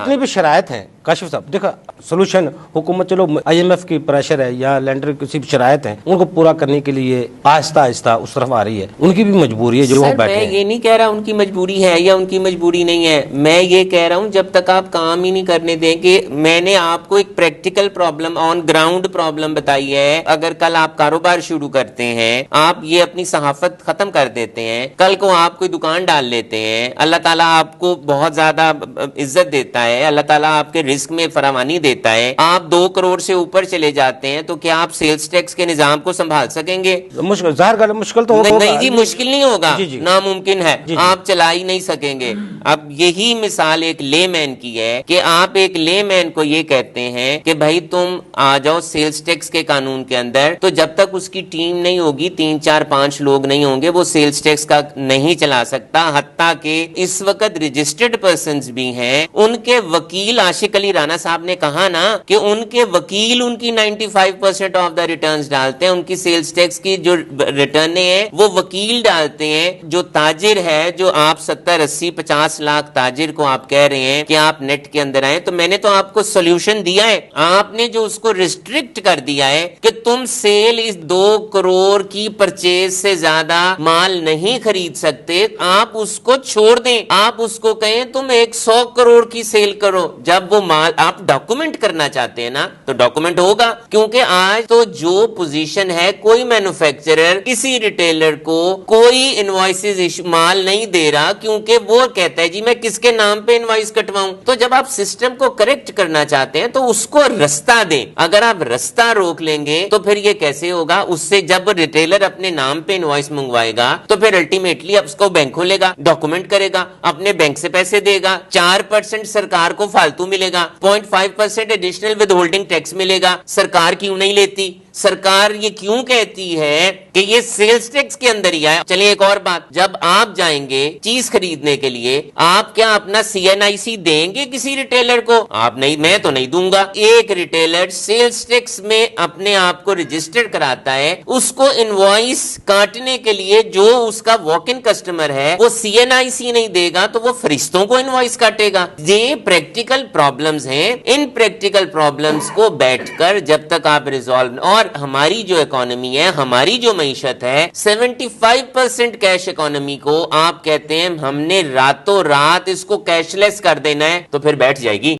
جتنی بھی شرائط ہیں کاشف صاحب دیکھا سولوشن حکومت چلو IMF کی پریشر ہے یا لینڈر کسی بھی شرائط ہیں ان کو پورا کرنے کے لیے آہستہ آہستہ اس طرف آ رہی ہے, ان کی بھی مجبوری ہے جو وہ بیٹھے ہیں. میں یہ نہیں کہہ رہا ان کی مجبوری ہے یا ان کی مجبوری نہیں ہے, میں یہ کہہ رہا ہوں جب تک آپ کام ہی نہیں کرنے دیں کہ میں نے آپ کو ایک practical problem on ground problem بتائی ہے. اگر کل آپ کاروبار شروع کرتے ہیں, آپ یہ اپنی صحافت ختم کر دیتے ہیں, کل کو آپ کوئی دکان ڈال لیتے ہیں, اللہ تعالیٰ آپ کو بہت زیادہ عزت دیتا ہے, اللہ تعالیٰ آپ کے رزق میں فراوانی دیتا ہے, آپ 2 کروڑ سے اوپر چلے جاتے ہیں, تو کیا آپ سیلز ٹیکس کے نظام کو سنبھال سکیں گے؟ مشکل ظاہر کر مشکل تو ہوگا. نہیں جی مشکل نہیں ہوگا, ناممکن ہے, آپ چلا ہی نہیں سکیں گے. اب یہی مثال ایک لے مین کی ہے کہ آپ ایک لے مین کو یہ کہتے ہیں کہ بھائی تم آ جاؤ سیلز ٹیکس کے قانون کے اندر, تو جب تک اس کی ٹیم نہیں ہوگی, 3 4 5 لوگ نہیں ہوں گے, وہ سیلز ٹیکس کا نہیں چلا سکتا. حتیٰ کہ اس وقت رجسٹرڈ پرسنز بھی ہیں, ان کے وکیل عاشق علی رانا صاحب نے کہا نا کہ ان کے وکیل ان کی 95% آف دا ریٹرنز ڈالتے ہیں, ان کی سیلز ٹیکس کی جو ریٹرنیں ہیں وہ وکیل ڈالتے ہیں. جو تاجر ہے, جو آپ 70 80 50 لاکھ تاجر کو آپ کہہ رہے ہیں کہ آپ نیٹ کے اندر آئیں, تو میں نے تو آپ کو سولوشن دیا ہے. آپ نے جو اس کو ریسٹرکٹ کر دیا ہے کہ تم سیل اس 2 کروڑ کی پرچیز سے زیادہ مال نہیں خرید سکتے, آپ اس کو چھوڑ دیں, آپ اس کو کہیں تم 100 کروڑ کی سیل کرو. جب وہ مال آپ ڈاکومنٹ کرنا چاہتے ہیں نا, تو ڈاکومنٹ ہوگا, کیونکہ آج تو جو پوزیشن ہے, کوئی مینوفیکچرر کسی ریٹیلر کو کوئی انوائسز مال نہیں دے رہا, کیونکہ وہ کہتا ہے جی میں کس کے نام پہ انوائس کٹواؤں. تو جب آپ سسٹم کو کریکٹ کرنا چاہتے ہیں تو اس کو رستہ دیں. اگر آپ رستہ روک لیں گے تو پھر یہ کیسے ہوگا؟ اس سے جب ریٹیلر اپنے نام پہ انوائس منگوائے گا تو پھر الٹیمیٹلی اب اس کو بینک کھولے گا, ڈاکومنٹ کرے گا, اپنے بینک سے پیسے دے گا, 4% سرکار کو فالتو ملے گا, 0.5% ایڈیشنل ود ہولڈنگ ٹیکس ملے گا. سرکار کیوں نہیں لیتی؟ سرکار یہ کیوں کہتی ہے کہ یہ سیلز ٹیکس کے اندر ہی آیا؟ چلیے ایک اور بات, جب آپ جائیں گے چیز خریدنے کے لیے, آپ کیا اپنا CNIC دیں گے کسی ریٹیلر کو؟ آپ نہیں, میں تو نہیں دوں گا. ایک ریٹیلر سیلز ٹیکس میں اپنے آپ کو رجسٹر کراتا ہے, اس کو انوائس کاٹنے کے لیے جو اس کا واک ان کسٹمر ہے وہ CNIC نہیں دے گا تو وہ فرشتوں کو انوائس کاٹے گا. یہ پریکٹیکل پرابلمز ہیں. ان پریکٹیکل پرابلمز کو بیٹھ کر جب تک آپ ریزالو, اور ہماری جو اکانومی ہے, ہماری جو معیشت ہے, 75% کیش اکانومی کو آپ کہتے ہیں ہم نے راتوں رات اس کو کیش لیس کر دینا ہے, تو پھر بیٹھ جائے گی.